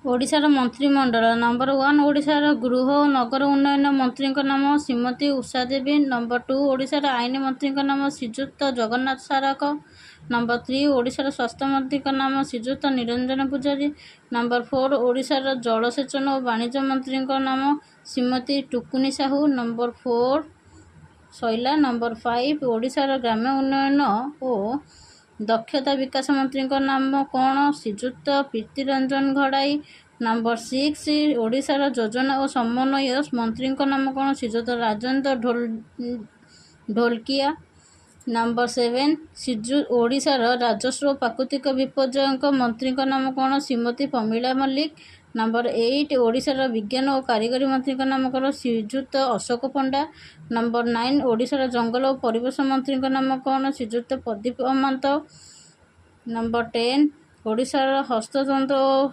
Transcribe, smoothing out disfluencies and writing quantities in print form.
ओडिशार मंत्रिमंडल नंबर 1 ओडिशार गृह और नगर उन्नयन मंत्री नाम श्रीमती उषा देवी। नंबर 2 ओडिशार आईन मंत्री नाम श्रीजुक्त जगन्नाथ सारक। नंबर 3 ओडिशार स्वास्थ्य मंत्री नाम श्रीजुक्त निरंजन पूजारी। नंबर 4 ओडिशार जलसेचन और वाणिज्य मंत्री नाम श्रीमती टुकुनी साहू। नंबर 4 शैला। नंबर 5 ओडिशार ग्राम्य उन्नयन और दक्षता विकास मंत्री नाम कौन श्रीजुक्त प्रीतिरंजन घड़ाई। नंबर 6 ओडिशार योजना और समन्वय मंत्री नाम कौन श्रीजुक्त राजेंद्र ढोलकिया। नंबर 7 ओडिशार राजस्व और प्राकृतिक विपर्यय मंत्री नाम कौन श्रीमती प्रमिला मल्लिक। नंबर 8 ओडिशार विज्ञान और कारिगरी मंत्री नाम कौन श्रीजुक्त अशोक पंडा। नंबर 9 ओडिशार जंगल और परिवेश मंत्री नाम कौन श्रीजुक्त प्रदीप महंत। नंबर 10 ओडिशार हस्ततंत्र और